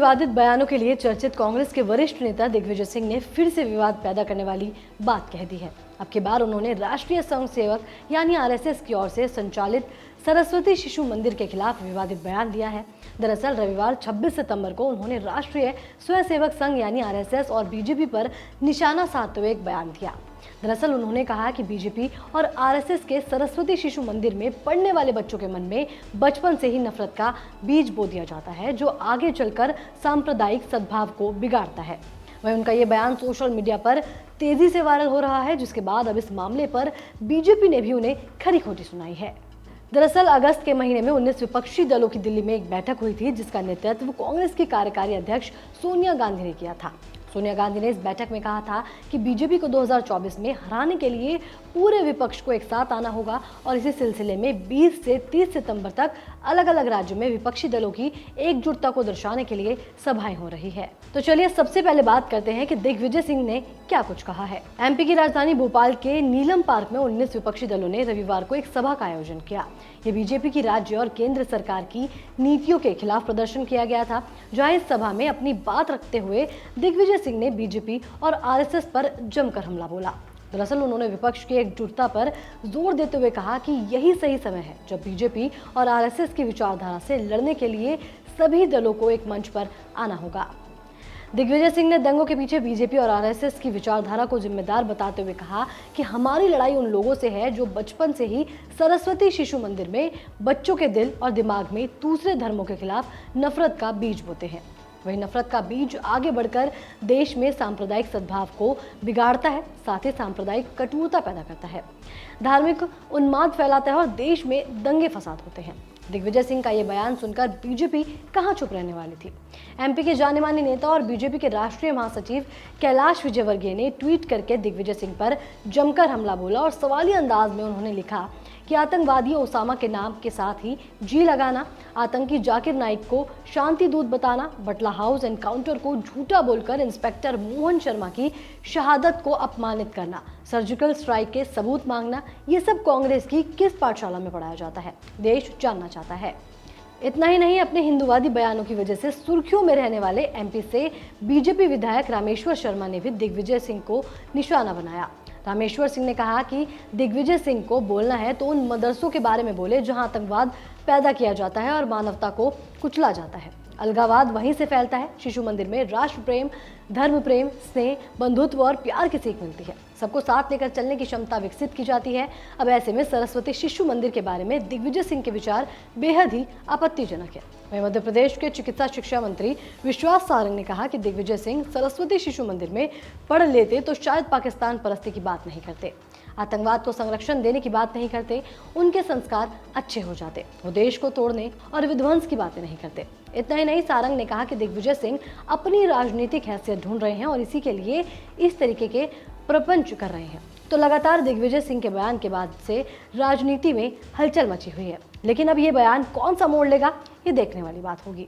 विवादित बयानों के लिए चर्चित कांग्रेस के वरिष्ठ नेता दिग्विजय सिंह ने फिर से विवाद पैदा करने वाली बात कह दी है। अब की बार उन्होंने राष्ट्रीय स्वयं सेवक यानी आरएसएस की ओर से संचालित सरस्वती शिशु मंदिर के खिलाफ विवादित बयान दिया है। दरअसल रविवार 26 सितंबर को उन्होंने राष्ट्रीय स्वयं सेवक संघ यानी आरएसएस और बीजेपी पर निशाना साधते हुए एक बयान दिया। दरअसल उन्होंने कहा कि बीजेपी और आरएसएस के सरस्वती शिशु मंदिर में पढ़ने वाले बच्चों के मन में बचपन से ही नफरत का बीज बो दिया जाता है, जो आगे चलकर सांप्रदायिक सद्भाव को बिगाड़ता है। वहीं उनका ये बयान सोशल मीडिया पर तेजी से वायरल हो रहा है, जिसके बाद अब इस मामले पर बीजेपी ने भी उन्हें खरी खोटी सुनाई है। दरअसल अगस्त के महीने में 19 विपक्षी दलों की दिल्ली में एक बैठक हुई थी, जिसका नेतृत्व कांग्रेस की कार्यकारी अध्यक्ष सोनिया गांधी ने किया था। सोनिया गांधी ने इस बैठक में कहा था कि बीजेपी को 2024 में हराने के लिए पूरे विपक्ष को एक साथ आना होगा और इसी सिलसिले में 20 से 30 सितंबर तक अलग अलग राज्यों में विपक्षी दलों की एकजुटता को दर्शाने के लिए सभाएं हो रही है। तो चलिए सबसे पहले बात करते हैं कि दिग्विजय सिंह ने क्या कुछ कहा है। एमपी की राजधानी भोपाल के नीलम पार्क में 19 विपक्षी दलों ने रविवार को एक सभा का आयोजन किया। ये बीजेपी की राज्य और केंद्र सरकार की नीतियों के खिलाफ प्रदर्शन किया गया था, जहां इस सभा में अपनी बात रखते हुए दिग्विजय सिंह ने बीजेपी और आरएसएस पर जमकर हमला बोला। दरअसल उन्होंने विपक्ष की एकजुटता पर जोर देते हुए कहा कि यही सही समय है जब बीजेपी और आरएसएस की विचारधारा से लड़ने के लिए सभी दलों को एक मंच पर आना होगा। दिग्विजय सिंह ने दंगों के पीछे बीजेपी और आरएसएस की विचारधारा को जिम्मेदार बताते हुए कहा कि हमारी लड़ाई उन लोगों से है जो बचपन से ही सरस्वती शिशु मंदिर में बच्चों के दिल और दिमाग में दूसरे धर्मों के खिलाफ नफरत का बीज बोते हैं। वही नफरत का बीज आगे बढ़कर देश में सांप्रदायिक सद्भाव को बिगाड़ता है, साथ ही सांप्रदायिक कटुता पैदा करता है, धार्मिक उन्माद फैलाता है और देश में दंगे फसाद होते हैं। दिग्विजय सिंह का ये बयान सुनकर बीजेपी कहां चुप रहने वाली थी। एमपी के जाने माने नेता और बीजेपी के राष्ट्रीय महासचिव कैलाश विजयवर्गीय ने ट्वीट करके दिग्विजय सिंह पर जमकर हमला बोला और सवालिया अंदाज में उन्होंने लिखा कि आतंकवादी ओसामा के नाम के साथ ही जी लगाना, आतंकी जाकिर नाइक को शांति दूत बताना, बटला हाउस एनकाउंटर को झूठा बोलकर इंस्पेक्टर मोहन शर्मा की शहादत को अपमानित करना, सर्जिकल स्ट्राइक के सबूत मांगना, ये सब कांग्रेस की किस पाठशाला में पढ़ाया जाता है, देश जानना चाहता है। इतना ही नहीं, अपने हिंदूवादी बयानों की वजह से सुर्खियों में रहने वाले एमपी से बीजेपी विधायक रामेश्वर शर्मा ने भी दिग्विजय सिंह को निशाना बनाया। रामेश्वर सिंह ने कहा कि दिग्विजय सिंह को बोलना है तो उन मदरसों के बारे में बोले जहां आतंकवाद पैदा किया जाता है और मानवता को कुचला जाता है। अलगावाद वहीं से फैलता है। शिशु मंदिर में राष्ट्र प्रेम, धर्म प्रेम, स्नेह, बंधुत्व और प्यार की सीख मिलती है। सबको साथ लेकर चलने की क्षमता विकसित की जाती है। अब ऐसे में सरस्वती शिशु मंदिर के बारे में दिग्विजय सिंह के विचार बेहद ही आपत्तिजनक है। वहीं मध्य प्रदेश के चिकित्सा शिक्षा मंत्री विश्वास सारंग ने कहा कि दिग्विजय सिंह सरस्वती शिशु मंदिर में पढ़ लेते तो शायद पाकिस्तान परस्ती की बात नहीं करते, आतंकवाद को संरक्षण देने की बात नहीं करते, उनके संस्कार अच्छे हो जाते, वो देश को तोड़ने और विध्वंस की बातें नहीं करते। इतना ही नहीं, सारंग ने कहा कि दिग्विजय सिंह अपनी राजनीतिक हैसियत ढूंढ रहे हैं और इसी के लिए इस तरीके के प्रपंच कर रहे हैं। तो लगातार दिग्विजय सिंह के बयान के बाद से राजनीति में हलचल मची हुई है, लेकिन अब ये बयान कौन सा मोड़ लेगा, ये देखने वाली बात होगी।